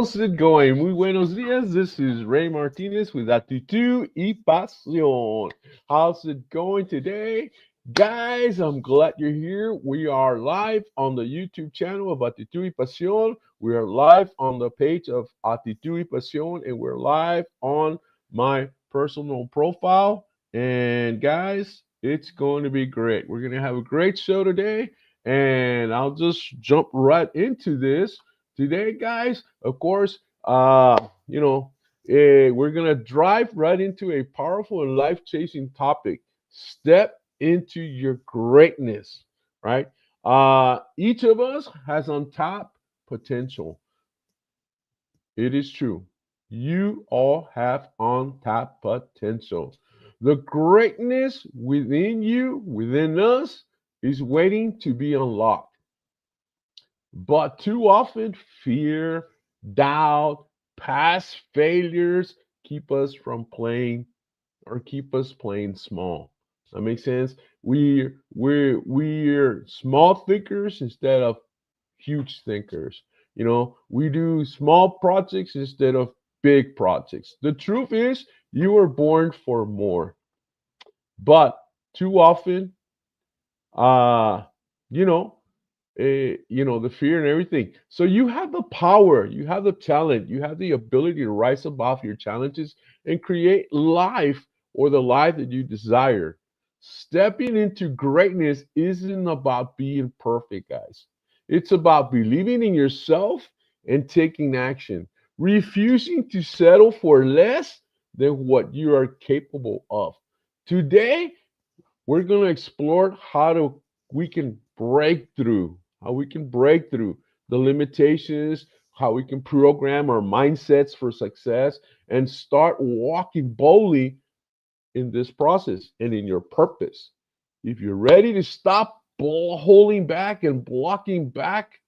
How's it going? Muy buenos días. This is Ray Martinez with Actitud y Pasión. How's it going today? Guys, I'm glad you're here. We are live on the YouTube channel of Actitud y Pasión. We are live on the page of Actitud y Pasión, and we're live on my personal profile. And guys, it's going to be great. We're going to have a great show today, and I'll just jump right into this. Today, guys, of course, we're gonna drive right into a powerful and life-changing topic. Step into your greatness, right? Each of us has untapped potential. It is true. You all have untapped potential. The greatness within you, within us, is waiting to be unlocked. But too often, fear, doubt, past failures keep us from playing or keep us playing small. That makes sense. We're small thinkers instead of huge thinkers. We do small projects instead of big projects. The truth is, you were born for more. But too often, uh, you know, the fear and everything. So you have the power, you have the talent, you have the ability to rise above your challenges and create life or the life that you desire. Stepping into greatness isn't about being perfect, guys. It's about believing in yourself and taking action, refusing to settle for less than what you are capable of. Today, we're going to explore how we can break through, the limitations, how we can program our mindsets for success and start walking boldly in this process and in your purpose. If you're ready to stop holding back and blocking back,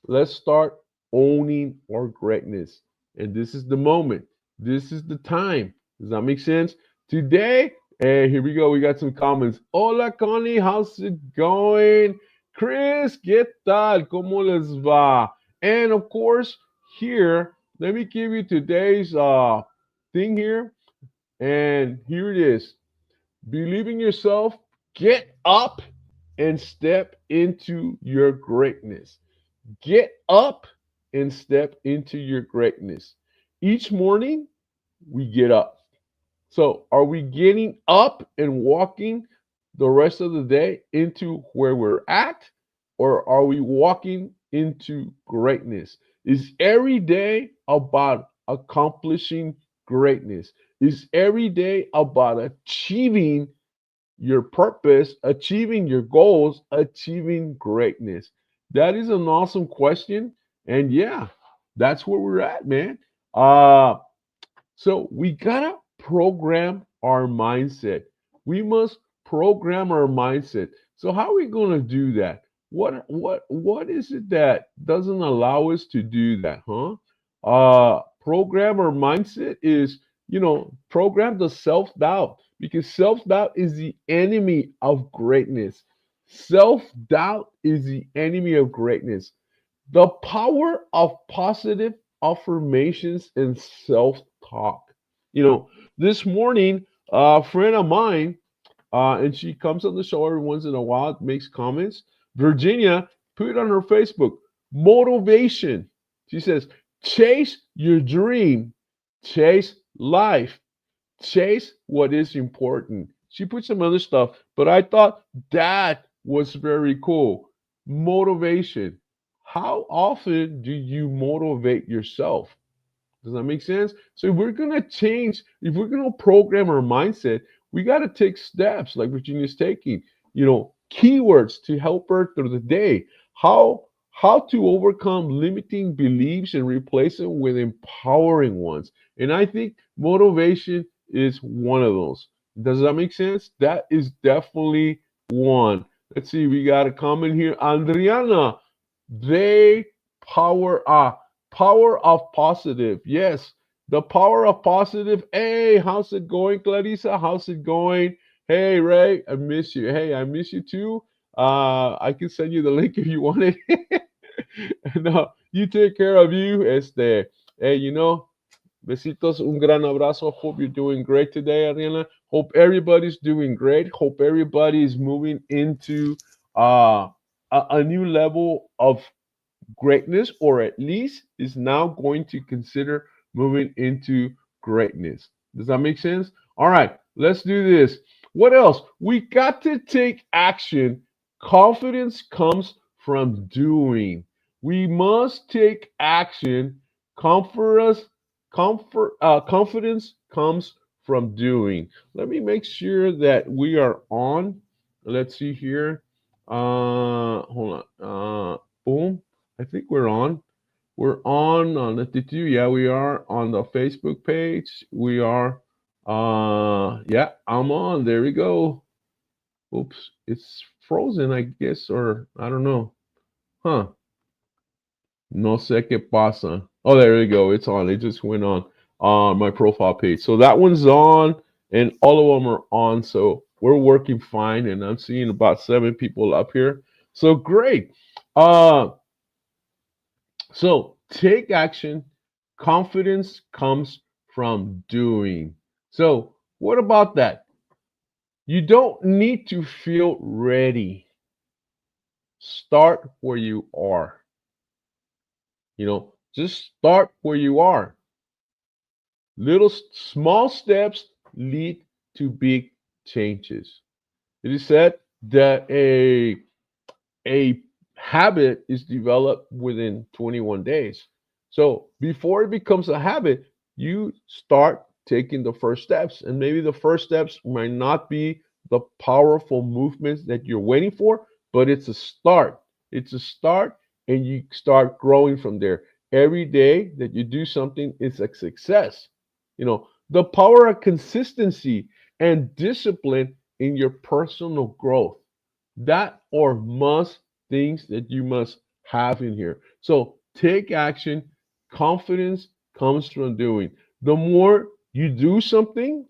let's start owning our greatness. And this is the moment. This is the time. Does that make sense? Today, and here we go. We got some comments. Hola, Connie. How's it going? Chris, ¿qué tal? ¿Cómo les va? And of course, here, let me give you today's thing here. And here it is. Believe in yourself. Get up and step into your greatness. Get up and step into your greatness. Each morning, we get up. So, are we getting up and walking the rest of the day into where we're at, or are we walking into greatness? Is every day about accomplishing greatness? Is every day about achieving your purpose, achieving your goals, achieving greatness? That is an awesome question. And yeah, that's where we're at, man. Uh, so we gotta program our mindset. We must program our mindset. So how are we gonna do that? What is it that doesn't allow us to do that, huh? Program our mindset is, program the self-doubt because self-doubt is the enemy of greatness. Self-doubt is the enemy of greatness. The power of positive affirmations and self-talk. This morning, a friend of mine, and she comes on the show every once in a while, makes comments. Virginia put it on her Facebook. Motivation. She says, chase your dream, chase life, chase what is important. She put some other stuff, but I thought that was very cool. Motivation. How often do you motivate yourself? Does that make sense? So if we're gonna change, if we're gonna program our mindset, we gotta take steps like Virginia's taking. Keywords to help her through the day. How to overcome limiting beliefs and replace them with empowering ones. And I think motivation is one of those. Does that make sense? That is definitely one. Let's see, we got a comment here. Adriana, they power of positive. Yes, the power of positive. Hey, how's it going, Clarissa? How's it going? Hey, Ray, I miss you. Hey, I miss you too. I can send you the link if you want it. No, You take care of you. Hey, besitos, un gran abrazo. Hope you're doing great today, Ariana. Hope everybody's doing great. Hope everybody is moving into a new level of greatness, or at least is now going to consider moving into greatness. Does that make sense? All right, let's do this. What else? We got to take action. Confidence comes from doing. We must take action. Confidence comes from doing. Let me make sure that we are on. Let's see here. Hold on. Boom. I think we're on. We're on Actitud. Yeah, we are on the Facebook page. We are. Yeah, I'm on. There we go. Oops, it's frozen, I guess, or I don't know. Huh? No sé qué pasa. Oh, there we go. It's on. It just went on my profile page. So that one's on, and all of them are on. So we're working fine, and I'm seeing about 7 people up here. So great. Uh, So take action. Confidence comes from doing. So, what about that? You don't need to feel ready. Start where you are. Just start where you are. Small steps lead to big changes. It is said that a habit is developed within 21 days. So before it becomes a habit, you start taking the first steps. And maybe the first steps might not be the powerful movements that you're waiting for, but it's a start. It's a start, and you start growing from there. Every day that you do something is a success. The power of consistency and discipline in your personal growth. That or must things that you must have in here. So take action. Confidence comes from doing. The more you do something,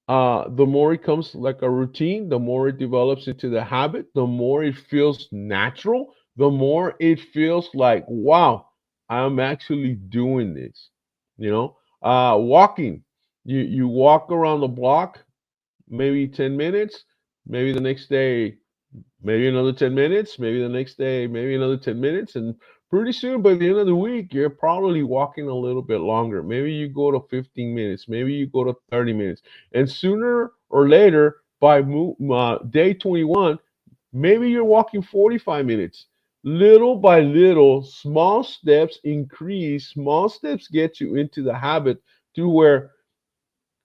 the more it comes like a routine, the more it develops into the habit, the more it feels natural, the more it feels like, wow, I'm actually doing this. Walking. You walk around the block, maybe 10 minutes, maybe the next day, maybe another 10 minutes, maybe the next day, maybe another 10 minutes. And pretty soon, by the end of the week, you're probably walking a little bit longer. Maybe you go to 15 minutes, maybe you go to 30 minutes. And sooner or later, by day 21, maybe you're walking 45 minutes. Little by little, small steps increase, small steps get you into the habit to where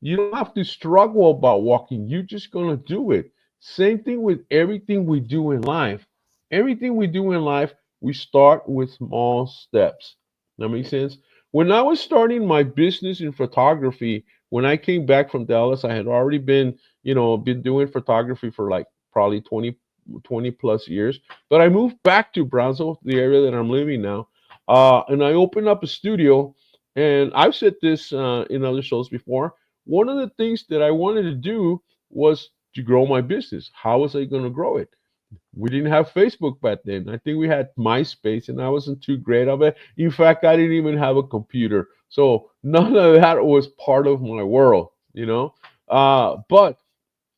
you don't have to struggle about walking. You're just going to do it. Same thing with everything we do in life. Everything we do in life, we start with small steps. That makes sense? When I was starting my business in photography, when I came back from Dallas, I had already been doing photography for like probably 20 plus years. But I moved back to Brownsville, the area that I'm living now. And I opened up a studio. And I've said this in other shows before. One of the things that I wanted to do was to grow my business. How was I going to grow it? We didn't have Facebook back then. I think we had MySpace, and I wasn't too great of it. In fact, I didn't even have a computer. So none of that was part of my world. But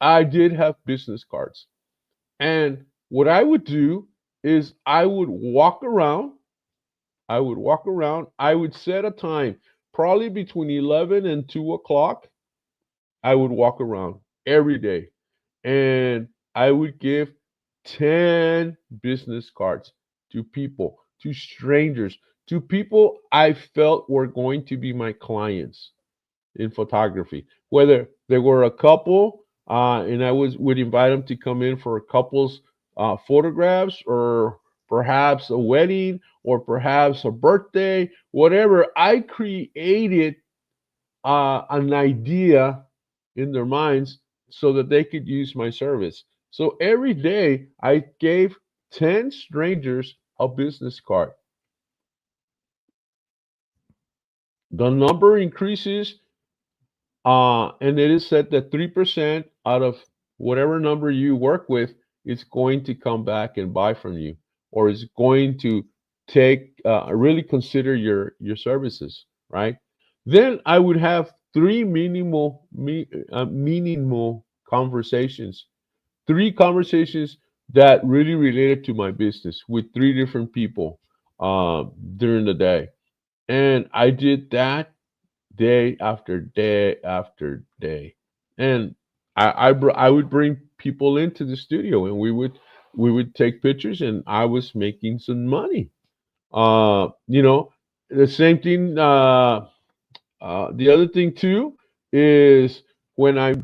I did have business cards. And what I would do is I would walk around. I would set a time, probably between 11 and 2 o'clock. I would walk around every day, and I would give 10 business cards to people, to strangers, to people I felt were going to be my clients in photography. Whether there were a couple, and I would invite them to come in for a couple's photographs, or perhaps a wedding, or perhaps a birthday, whatever. I created an idea in their minds so that they could use my service. So every day I gave 10 strangers a business card. The number increases, and it is said that 3% out of whatever number you work with is going to come back and buy from you, or is going to really consider your services, right? Then I would have three meaningful conversations, three conversations that really related to my business with three different people during the day. And I did that day after day after day. And I would bring people into the studio, and we would take pictures, and I was making some money. You know, the same thing. The other thing too is when I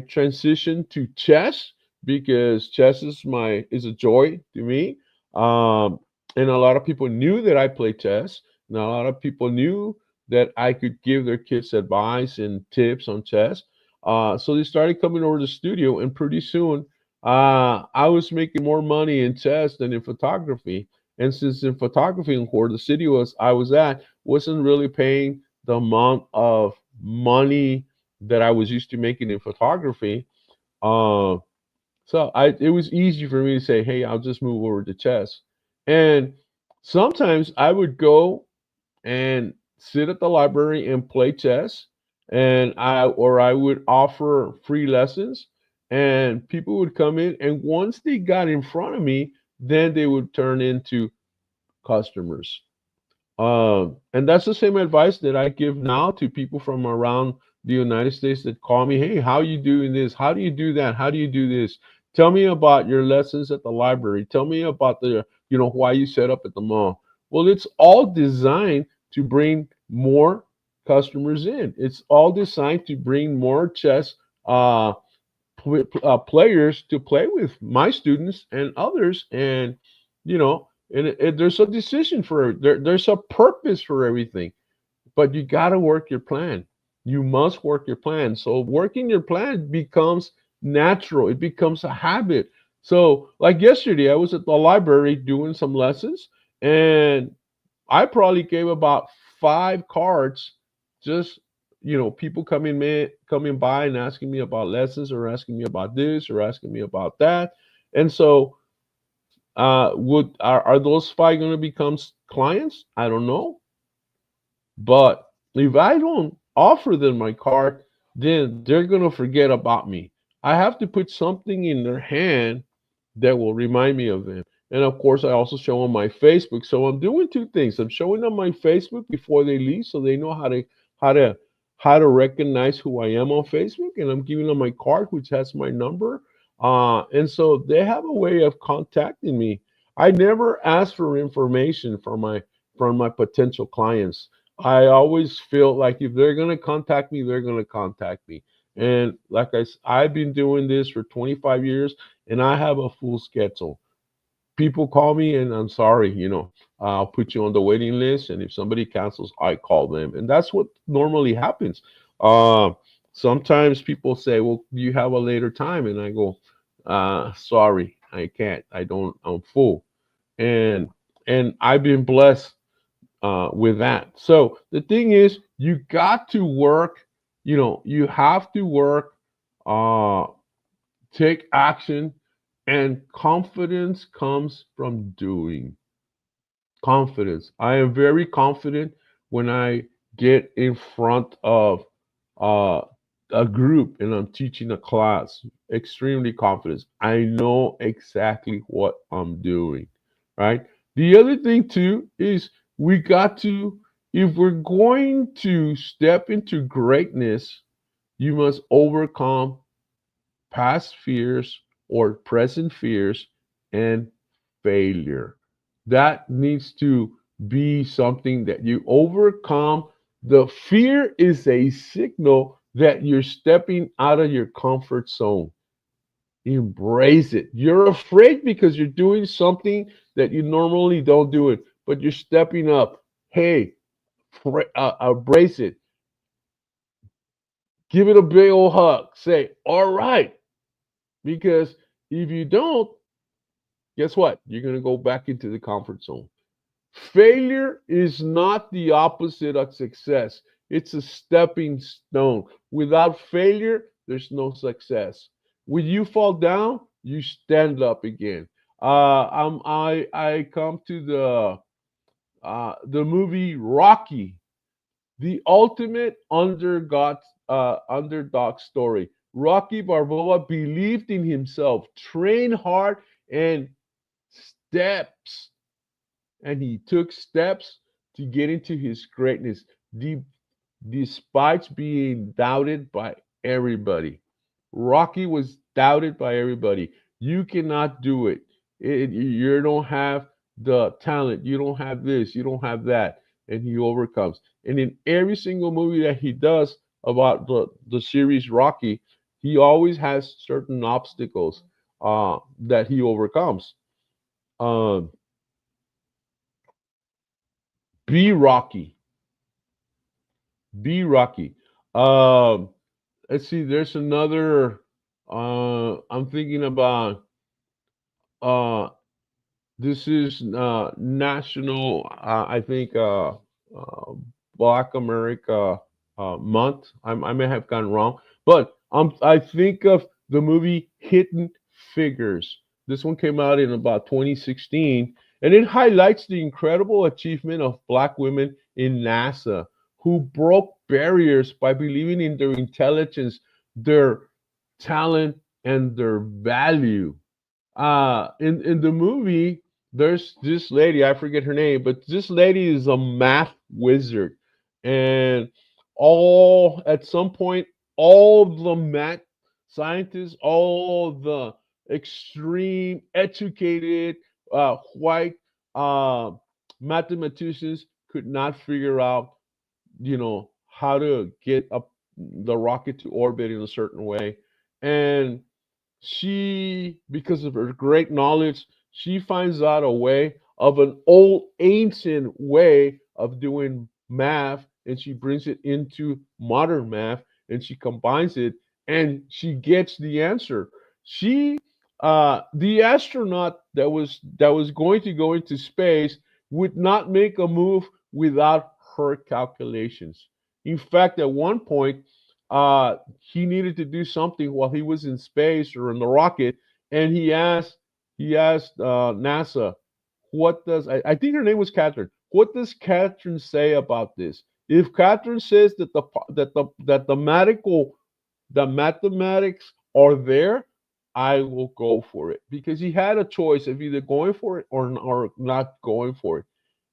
transition to chess, because chess is a joy to me. And a lot of people knew that I play chess, and a lot of people knew that I could give their kids advice and tips on chess. So they started coming over to the studio, and pretty soon I was making more money in chess than in photography. And since in photography, where the city I was at wasn't really paying the amount of money that I was used to making in photography, uh, so it was easy for me to say, "Hey, I'll just move over to chess." And sometimes I would go and sit at the library and play chess, and I would offer free lessons, and people would come in, and once they got in front of me, then they would turn into customers. And that's the same advice that I give now to people from around the United States that call me, "Hey, how you doing this? How do you do that? How do you do this? Tell me about your lessons at the library. Tell me about why you set up at the mall." Well, it's all designed to bring more customers in. It's all designed to bring more chess players to play with my students and others. And there's a decision for there's a purpose for everything, but you got to work your plan. You must work your plan. So working your plan becomes natural. It becomes a habit. So like yesterday, I was at the library doing some lessons, and I probably gave about 5 cards. Just people coming by and asking me about lessons, or asking me about this, or asking me about that. And so would are those 5 going to become clients? I don't know. But if I don't offer them my card, then they're going to forget about me. I have to put something in their hand that will remind me of them. And of course, I also show on my Facebook. So I'm doing 2 things. I'm showing them my Facebook before they leave, so they know how to how to recognize who I am on Facebook. And I'm giving them my card, which has my number. And so they have a way of contacting me. I never ask for information from my potential clients. I always feel like if they're gonna contact me, they're gonna contact me. And like I've been doing this for 25 years, and I have a full schedule. People call me, and I'm sorry, I'll put you on the waiting list, and if somebody cancels, I call them, and that's what normally happens. Uh, Sometimes people say, "Well, do you have a later time?" And I go, "Sorry, I can't. I don't. I'm full." And I've been blessed with that. So the thing is, you got to work. You have to work. Uh, Take action, and confidence comes from doing. Confidence. I am very confident when I get in front of uh, a group and I'm teaching a class. Extremely confident. I know exactly what I'm doing, right? The other thing too is we got to, if we're going to step into greatness, you must overcome past fears or present fears and failure. That needs to be something that you overcome. The fear is a signal that you're stepping out of your comfort zone. Embrace it. You're afraid because you're doing something that you normally don't do it, but you're stepping up. Hey, embrace it. Give it a big old hug. Say, all right. Because if you don't, guess what? You're going to go back into the comfort zone. Failure is not the opposite of success, it's a stepping stone. Without failure, there's no success. When you fall down, you stand up again. I come to the movie Rocky, the ultimate underdog story. Rocky Balboa believed in himself, trained hard, and steps, and he took steps to get into his greatness, de- despite being doubted by everybody. Rocky was doubted by everybody. You cannot do it. You don't have the talent. You don't have this. You don't have that. And he overcomes. And in every single movie that he does about the series Rocky, he always has certain obstacles that he overcomes. Um, be Rocky. Be Rocky. Um, let's see. There's another. I'm thinking about. Uh, This is National, I think, Black America month. I may have gone wrong, but I think of the movie Hidden Figures. This one came out in about 2016, and it highlights the incredible achievement of Black women in NASA who broke barriers by believing in their intelligence, their talent, and their value. In the movie, there's this lady, I forget her name, but this lady is a math wizard, and all at some point, all the math scientists, all the extreme educated white uh mathematicians could not figure out, how to get up the rocket to orbit in a certain way. And she, because of her great knowledge, she finds out a way of an old ancient way of doing math, and she brings it into modern math, and she combines it, and she gets the answer. She The astronaut that was going to go into space would not make a move without her calculations. In fact, at one point, he needed to do something while he was in space or in the rocket, and he asked NASA, what does I think her name was Catherine. What does Catherine say about this? If Catherine says that the mathematics are there, I will go for it, because he had a choice of either going for it or not going for it.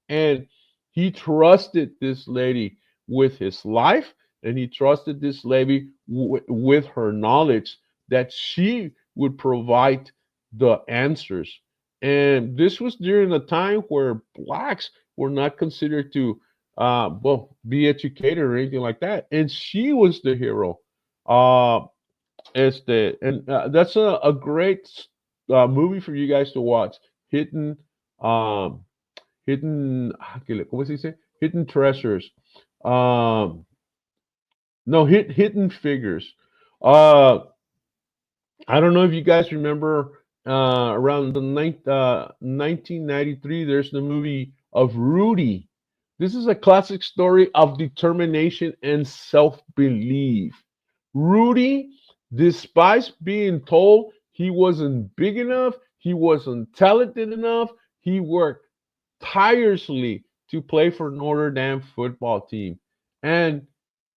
And he trusted this lady with his life, and he trusted this lady with her knowledge that she would provide the answers. And this was during a time where blacks were not considered to, be educated or anything like that. And she was the hero. Uh, that's a great movie for you guys to watch. Hidden, um, ¿cómo se dice? Hidden treasures. Um, no, hidden figures. Uh, I don't know if you guys remember around the 1993. There's the movie of Rudy. This is a classic story of determination and self belief. Rudy, despite being told he wasn't big enough, he wasn't talented enough, he worked tirelessly to play for Notre Dame football team. And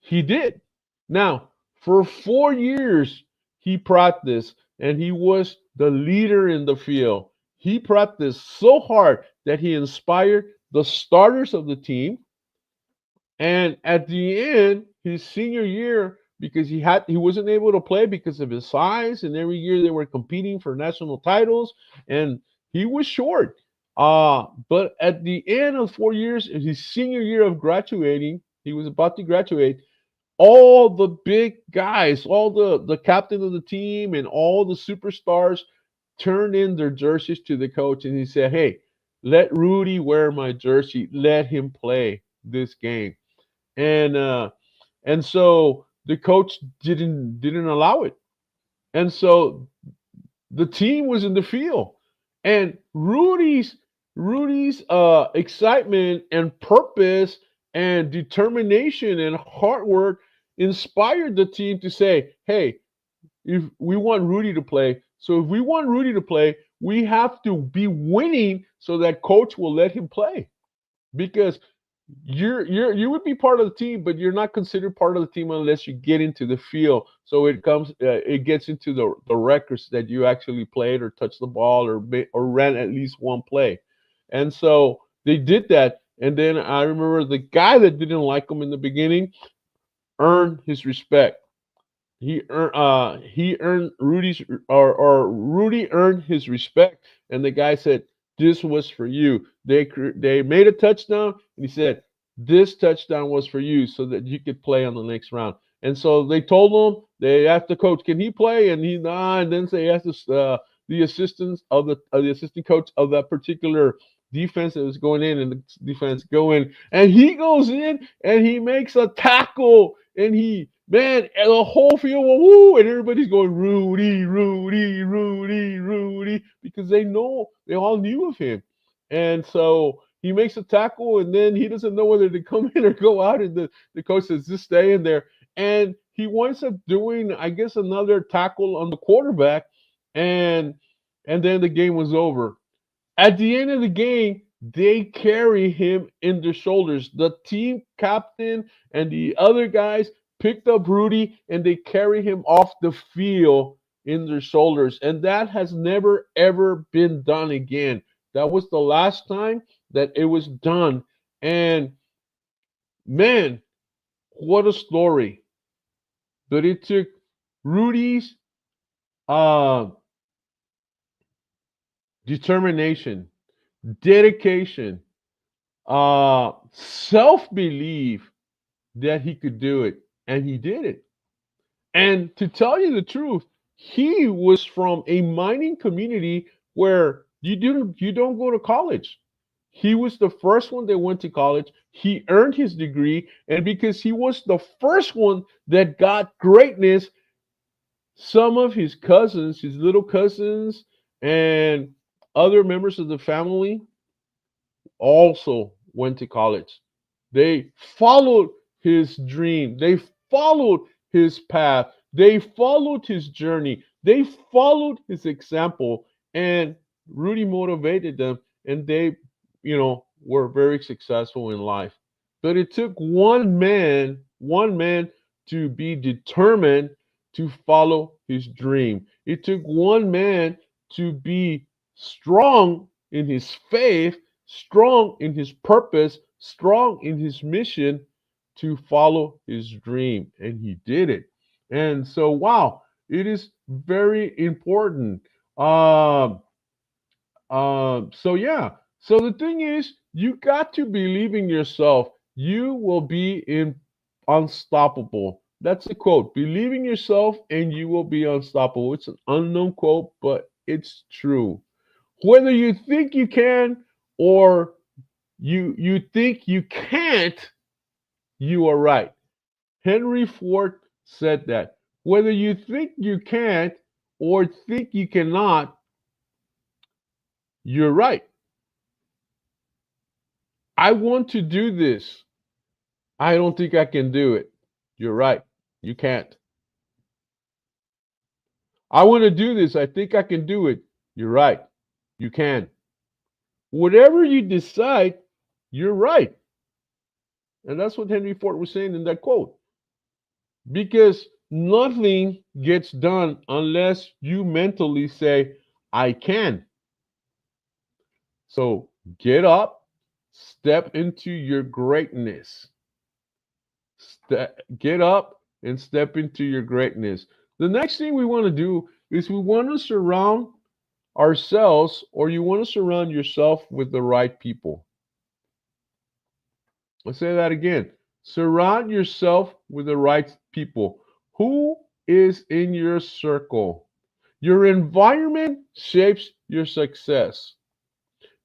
he did. Now, for 4 years, he practiced, and he was the leader in the field. He practiced so hard that he inspired the starters of the team, and at the end, his senior year, because he wasn't able to play because of his size, and every year they were competing for national titles, and he was short. But at the end of 4 years, in his senior year of graduating, he was about to graduate. All the big guys, all the captain of the team, and all the superstars turned in their jerseys to the coach, and he said, "Hey, let Rudy wear my jersey. Let him play this game." And so the coach didn't allow it, and so the team was in the field, and Rudy's excitement and purpose and determination and hard work inspired the team to say, "Hey, if we want Rudy to play, so if we want Rudy to play, we have to be winning so that coach will let him play. Because you would be part of the team, but you're not considered part of the team unless you get into the field. So it gets into the records that you actually played or touched the ball or ran at least one play. And so they did that. And then I remember the guy that didn't like him in the beginning earned his respect. He earned Rudy's or Rudy earned his respect, and the guy said, "This was for you." They made a touchdown, and he said, "This touchdown was for you, so that you could play on the next round." And so they told him. They asked the coach, "Can he play?" And he nah. And then they asked the assistants of the assistant coach of that particular defense that was going in, and the defense go in, and he goes in and he makes a tackle, and and the whole field went woo, and everybody's going Rudy, Rudy, Rudy, Rudy, because they all knew of him, and so he makes a tackle, and then he doesn't know whether to come in or go out, and the coach says just stay in there, and he winds up doing, I guess, another tackle on the quarterback, and then the game was over. At the end of the game, they carry him in their shoulders. The team captain and the other guys picked up Rudy and they carry him off the field in their shoulders. And that has never, ever been done again. That was the last time that it was done. And man, what a story. But it took Rudy's uh, determination, dedication, self belief that he could do it, and he did it. And to tell you the truth, he was from a mining community where you don't go to college. He was the first one that went to college. He earned his degree, and because he was the first one that got greatness, some of his cousins, his little cousins, and other members of the family also went to college. They followed his dream. They followed his path. They followed his journey. They followed his example. And Rudy motivated them, and they, were very successful in life. But it took one man to be determined to follow his dream. It took one man to be strong in his faith, strong in his purpose, strong in his mission to follow his dream. And he did it. And so, wow, it is very important. So yeah. So the thing is, you got to believe in yourself. You will be unstoppable. That's a quote. Believe in yourself and you will be unstoppable. It's an unknown quote, but it's true. Whether you think you can or you think you can't, you are right. Henry Ford said that. Whether you think you can't or think you cannot, you're right. I want to do this. I don't think I can do it. You're right. You can't. I want to do this. I think I can do it. You're right. You can. Whatever you decide, you're right. And that's what Henry Ford was saying in that quote. Because nothing gets done unless you mentally say, I can. So get up, step into your greatness. Get up and step into your greatness. The next thing we want to do is we want to surround ourselves, or you want to surround yourself with the right people. I'll say that again. Surround yourself with the right people. Who is in your circle? Your environment shapes your success.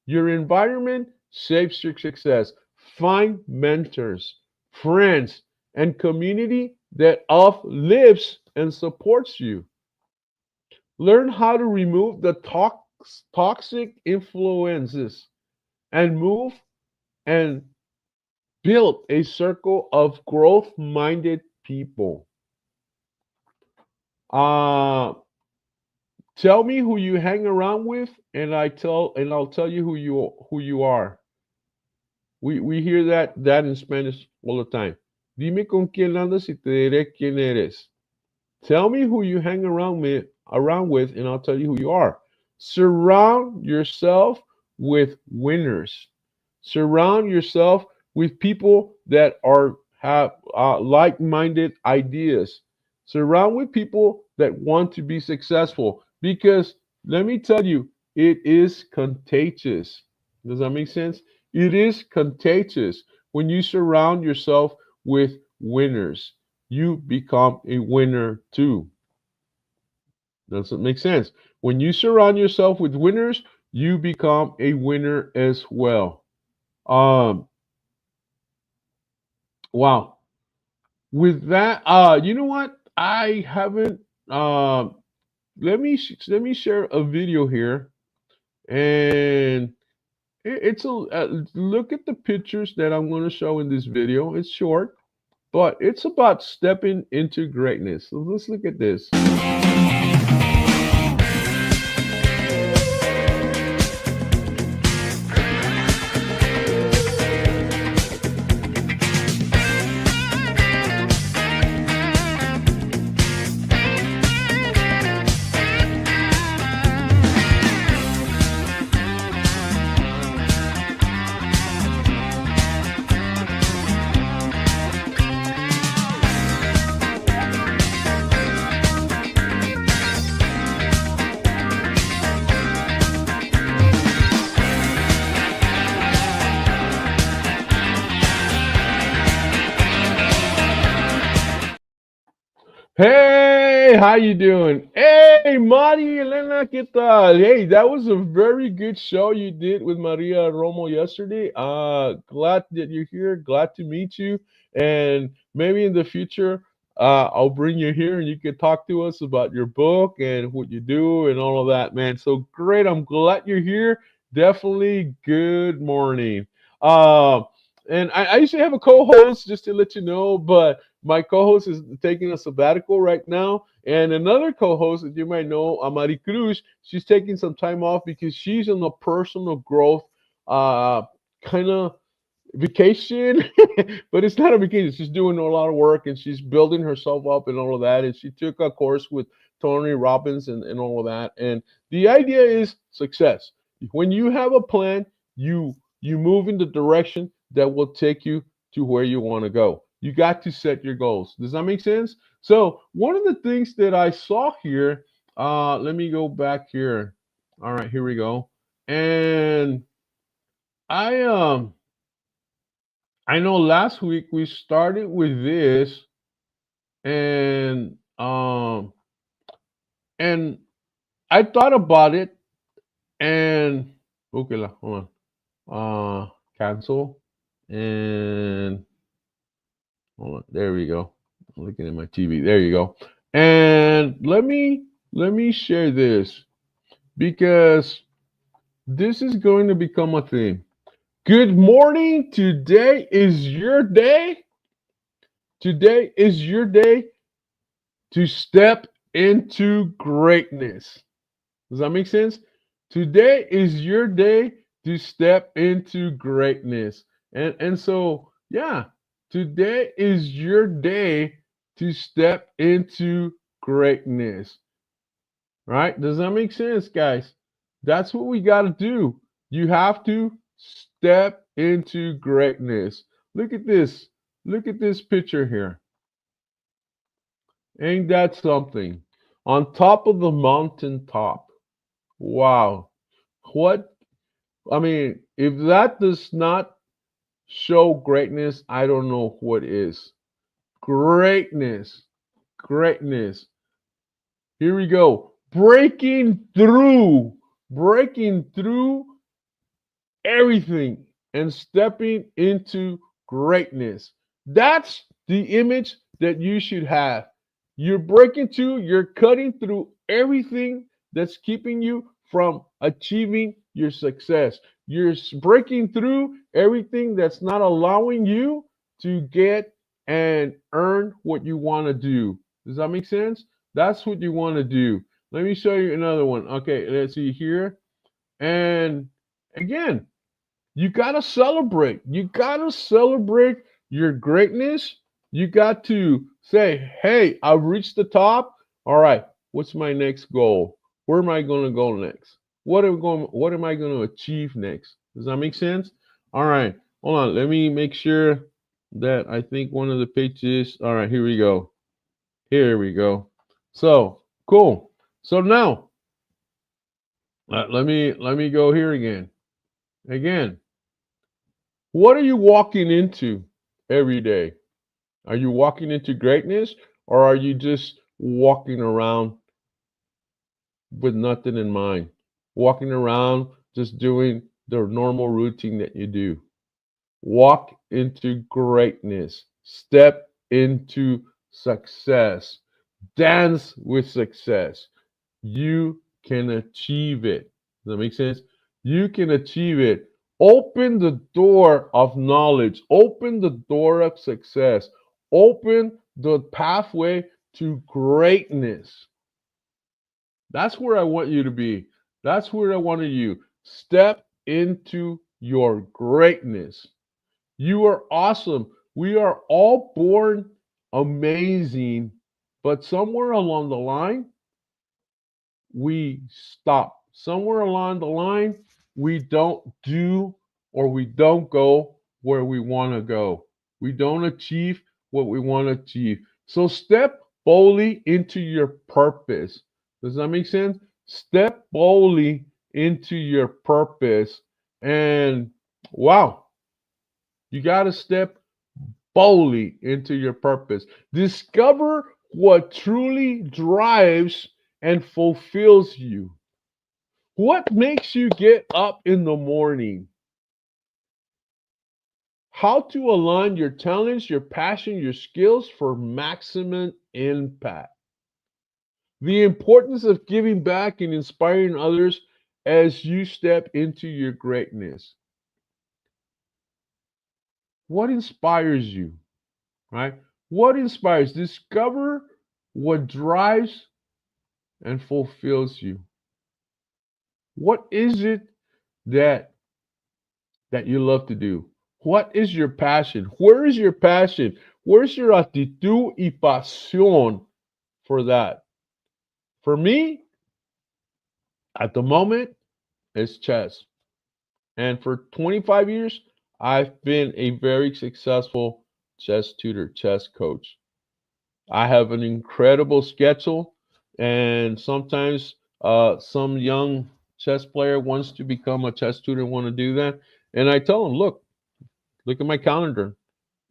Your environment shapes your success. Find mentors, friends, and community that uplifts and supports you. Learn how to remove the toxic influences and move and build a circle of growth minded people. Uh, Tell me who you hang around with, and I'll tell you who you are. We hear that in Spanish all the time. Dime con quién andas y te diré quién eres. Tell me who you hang around with, and I'll tell you who you are. Surround yourself with winners. Surround yourself with people that have like-minded ideas. Surround with people that want to be successful. Because let me tell you, it is contagious. Does that make sense? It is contagious when you surround yourself with winners. You become a winner too. Does it make sense? When you surround yourself with winners, you become a winner as well. Um, wow. With that, you know what? I haven't. Let me share a video here, and it's a look at the pictures that I'm going to show in this video. It's short, but it's about stepping into greatness. So let's look at this. Hey, how you doing? Hey, Mari Elena, ¿qué tal? Hey, that was a very good show you did with Maria Romo yesterday. Glad that you're here. Glad to meet you. And maybe in the future, I'll bring you here and you can talk to us about your book and what you do and all of that, man. So great. I'm glad you're here. Definitely good morning. Uh, and I usually have a co-host just to let you know, but my co-host is taking a sabbatical right now, and another co-host that you might know, Amari Cruz, she's taking some time off because she's on a personal growth uh, kind of vacation, but it's not a vacation. She's doing a lot of work and she's building herself up and all of that. And she took a course with Tony Robbins and all of that. And the idea is success. When you have a plan, you move in the direction that will take you to where you want to go. You got to set your goals. Does that make sense? So one of the things that I saw here, let me go back here. All right, here we go. And I I know last week we started with this, and and I thought about it, and okay, hold on. Cancel, and hold on. There we go. I'm looking at my TV. There you go. And let me share this because this is going to become a theme. Good morning. Today is your day. Today is your day to step into greatness. Does that make sense? Today is your day to step into greatness. And so, yeah, today is your day to step into greatness. Right? Does that make sense, guys? That's what we got to do. You have to step into greatness. Look at this. Look at this picture here. Ain't that something? On top of the mountain top. Wow. What? I mean, if that does not show greatness, I don't know what is. Greatness. Greatness. Here we go. Breaking through. Breaking through everything and stepping into greatness. That's the image that you should have. You're breaking through, you're cutting through everything that's keeping you from achieving your success. You're breaking through everything that's not allowing you to get and earn what you want to do. Does that make sense? That's what you want to do. Let me show you another one. Okay, let's see here. And again, you got to celebrate. You got to celebrate your greatness. You got to say, hey, I've reached the top. All right, what's my next goal? Where am I going to go next? What am I going to achieve next? Does that make sense? All right, hold on. Let me make sure that I think one of the pages. All right, here we go. Here we go. So cool. So now let me go here again. Again, what are you walking into every day? Are you walking into greatness, or are you just walking around with nothing in mind? Walking around just doing the normal routine that you do. Walk into greatness. Step into success. Dance with success. You can achieve it. Does that make sense? You can achieve it. Open the door of knowledge. Open the door of success. Open the pathway to greatness. That's where I want you to be. That's where I wanted you. Step into your greatness. You are awesome. We are all born amazing, but somewhere along the line, we stop. Somewhere along the line, we don't do or we don't go where we want to go. We don't achieve what we want to achieve. So step boldly into your purpose. Does that make sense? Step boldly into your purpose. And wow, you got to step boldly into your purpose. Discover what truly drives and fulfills you. What makes you get up in the morning? How to align your talents, your passion, your skills for maximum impact. The importance of giving back and inspiring others as you step into your greatness. What inspires you, right? What inspires? Discover what drives and fulfills you. What is it that you love to do? What is your passion? Where is your passion? Where's your actitud y pasión for that? For me, at the moment, it's chess. And for 25 years, I've been a very successful chess tutor, chess coach. I have an incredible schedule, and sometimes some young chess player wants to become a chess tutor and want to do that. And I tell them, look at my calendar.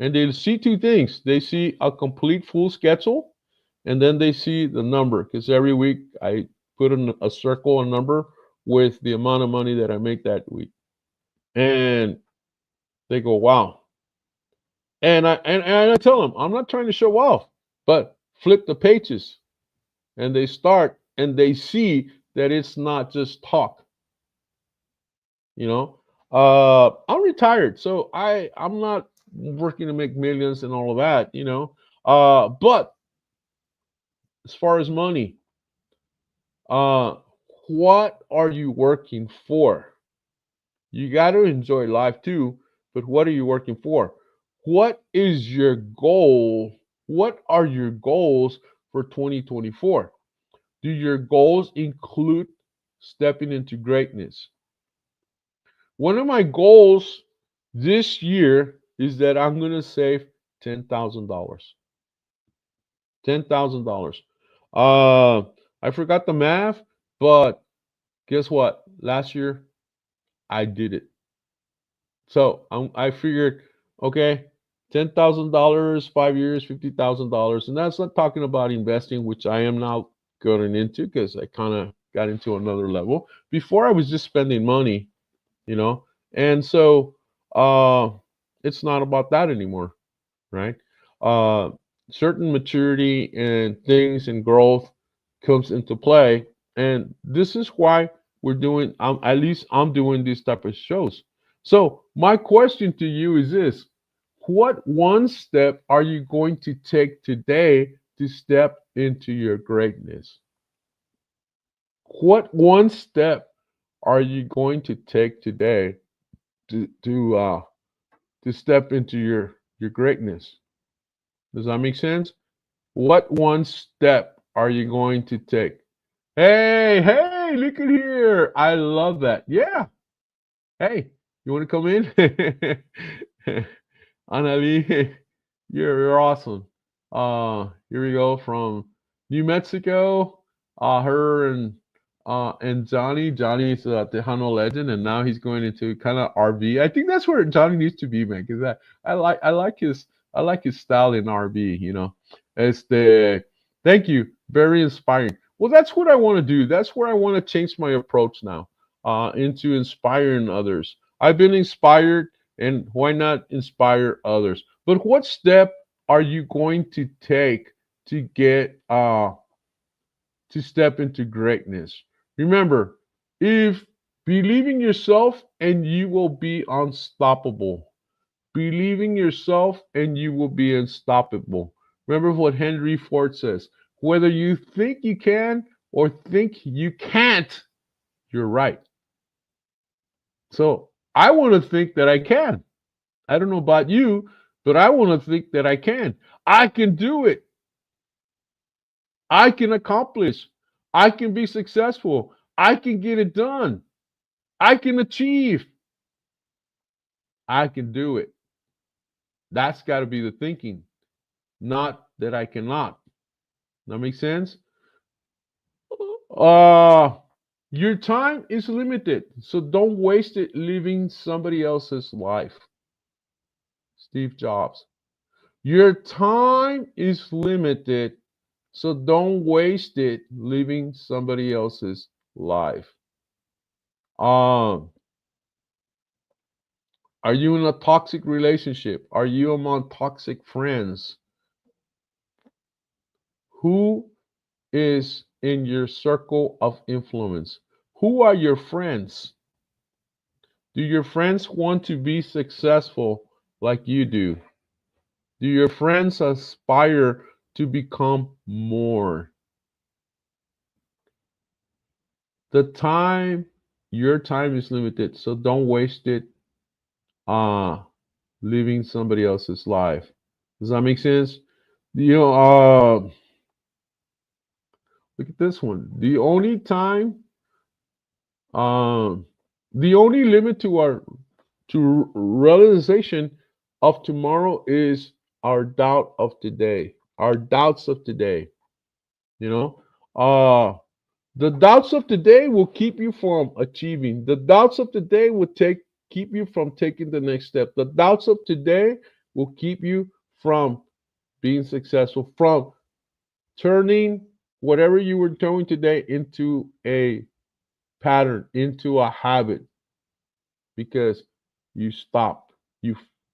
And they see two things. They see a complete full schedule, and then they see the number. Because every week I put in a circle, a number with the amount of money that I make that week. And they go, wow. And I tell them, I'm not trying to show off, but flip the pages. And they start and they see that it's not just talk. You know, I'm retired, so I'm not working to make millions and all of that. But as far as money, uh, what are you working for? You got to enjoy life too, but what are you working for? What is your goal? What are your goals for 2024? Do your goals include stepping into greatness? One of my goals this year is that I'm going to save $10,000. $10,000. Uh, I forgot the math, but guess what? Last year I did it. So I figured, okay, $10,000, 5 years, $50,000, and that's not talking about investing, which I am now going into because I kind of got into another level. Before I was just spending money, you know, and so it's not about that anymore, right? Uh, Certain maturity and things and growth comes into play, and this is why we're doing. At least I'm doing these type of shows. So my question to you is this: what one step are you going to take today to step into your greatness? What one step are you going to take today to step into your greatness? Does that make sense? What one step are you going to take? Hey, hey, look at here. I love that. Yeah. Hey, you want to come in? Annalie, you're awesome. Here we go from New Mexico. Her and Johnny. Johnny's a Tejano legend, and now he's going into kind of RV. I think that's where Johnny needs to be, man. Because I like his style in RV. You know, it's the thank you, very inspiring. Well, that's what I want to do. That's where I want to change my approach now, into inspiring others. I've been inspired, and why not inspire others? But what step are you going to take to get to step into greatness? Remember, if believe in yourself and you will be unstoppable. Believe in yourself and you will be unstoppable. Remember what Henry Ford says. Whether you think you can or think you can't, you're right. So I want to think that I can. I don't know about you, but I want to think that I can. I can do it. I can accomplish. I can be successful. I can get it done. I can achieve. I can do it. That's got to be the thinking, not that I cannot. That makes sense? Uh, your time is limited, so don't waste it living somebody else's life. Steve Jobs. Your time is limited, so don't waste it living somebody else's life. Um, are you in a toxic relationship? Are you among toxic friends? Who is in your circle of influence? Who are your friends? Do your friends want to be successful like you do? Do your friends aspire to become more? The time, your time is limited, so don't waste it uh living somebody else's life. Does that make sense? You know, look at this one. Um, the only limit to our to realization of tomorrow is our doubt of today, our doubts of today. You know, the doubts of today will keep you from achieving. The doubts of today will keep you from taking the next step. The doubts of today will keep you from being successful, from turning whatever you were doing today into a pattern, into a habit, because you stop.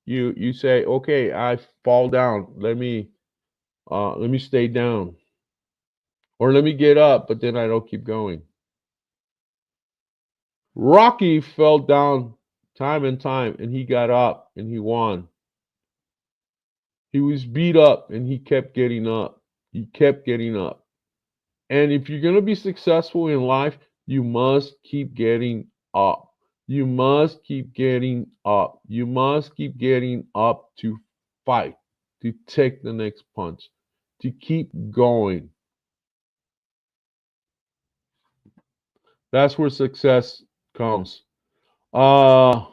You say, okay, I fall down. Let me stay down, or let me get up, but then I don't keep going. Rocky fell down time and time, and he got up and he won. He was beat up and he kept getting up. He kept getting up. And if you're going to be successful in life, you must keep getting up. You must keep getting up. You must keep getting up to fight, to take the next punch, to keep going. That's where success comes. Uh,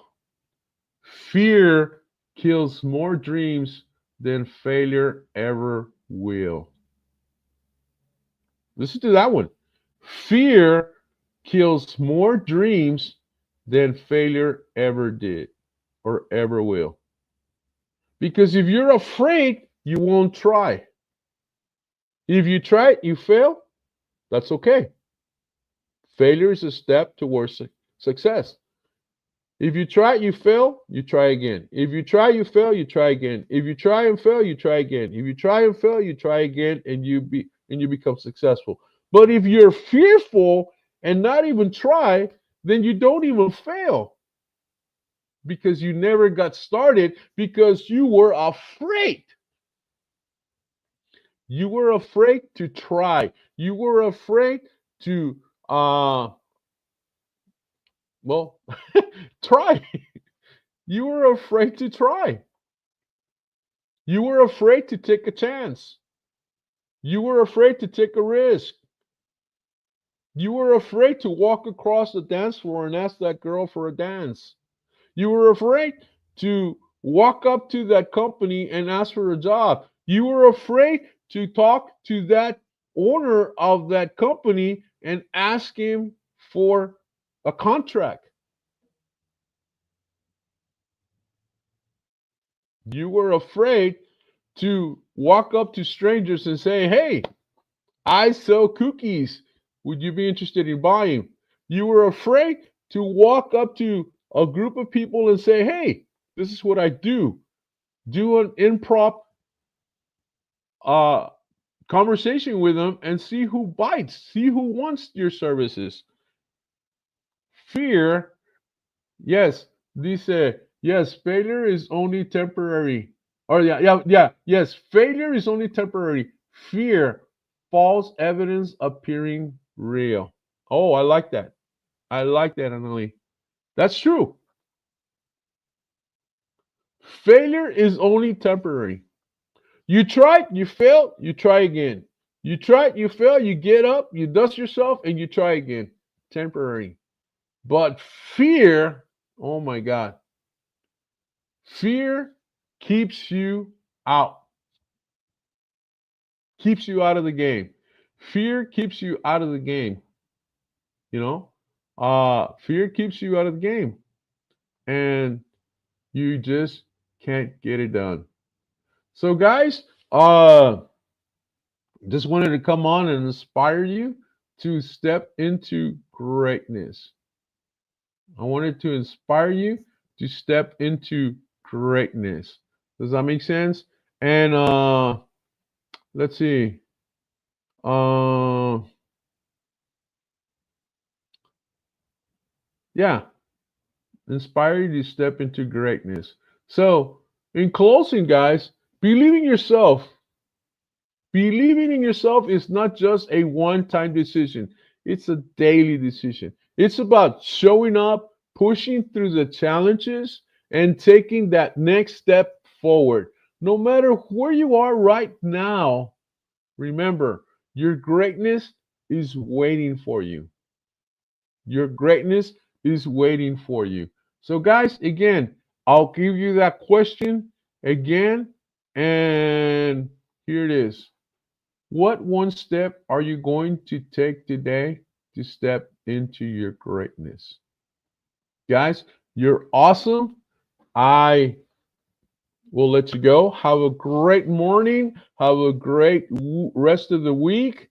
Fear kills more dreams than failure ever will. Listen to that one. Fear kills more dreams than failure ever did or ever will. Because if you're afraid, you won't try. If you try it, you fail, that's okay. Failure is a step towards success. If you try, you fail, you try again. If you try, you fail, you try again. If you try and fail, you try again. If you try and fail, you try again, and you become successful. But if you're fearful and not even try, then you don't even fail because you never got started because you were afraid. You were afraid to try. You were afraid to Well, try. You were afraid to try. You were afraid to take a chance. You were afraid to take a risk. You were afraid to walk across the dance floor and ask that girl for a dance. You were afraid to walk up to that company and ask for a job. You were afraid to talk to that owner of that company and ask him for a contract. You were afraid to walk up to strangers and say, "Hey, I sell cookies. Would you be interested in buying?" You were afraid to walk up to a group of people and say, "Hey, this is what I do." Do an improv uh, conversation with them and see who bites, see who wants your services. Fear, yes, yes, failure is only temporary. Or yes, failure is only temporary. Fear, false evidence appearing real. Oh, I like that. I like that, Annalie. That's true. Failure is only temporary. You try, you fail, you try again. You try, you fail, you get up, you dust yourself, and you try again. Temporary. But fear, oh my God, fear keeps you out, keeps you out of the game. Fear keeps you out of the game. You know, fear keeps you out of the game, and you just can't get it done. So, guys, just wanted to come on and inspire you to step into greatness. I wanted to inspire you to step into greatness. Does that make sense? And let's see. Uh, yeah, inspire you to step into greatness. So, in closing, guys, believe in yourself. Believing in yourself is not just a one time decision, it's a daily decision. It's about showing up, pushing through the challenges, and taking that next step forward. No matter where you are right now, remember your greatness is waiting for you. Your greatness is waiting for you. So, guys, again, I'll give you that question again, and here it is. What one step are you going to take today to step into your greatness? Guys, you're awesome. I will let you go. Have a great morning. Have a great rest of the week.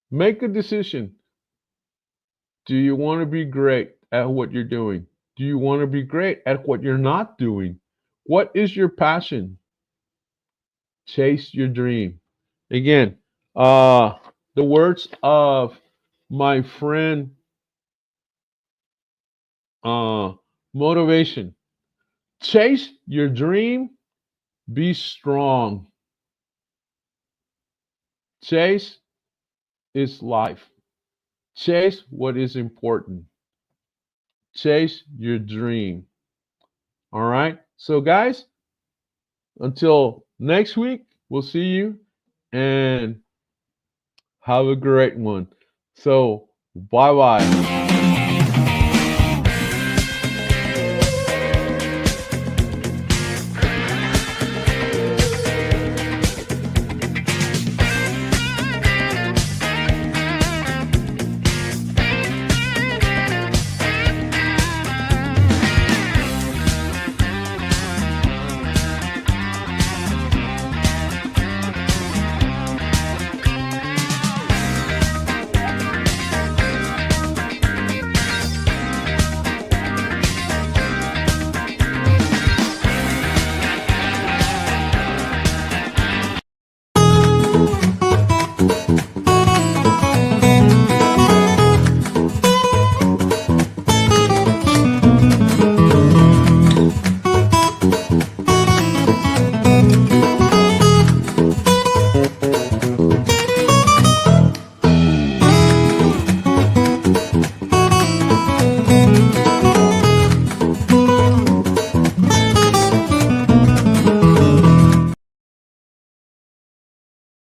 Make a decision. Do you want to be great at what you're doing? Do you want to be great at what you're not doing? What is your passion? Chase your dream. Again, the words of my friend motivation. Chase your dream, be strong. Chase is life. Chase what is important. Chase your dream. All right. So, guys, until next week, we'll see you and have a great one. So, bye bye.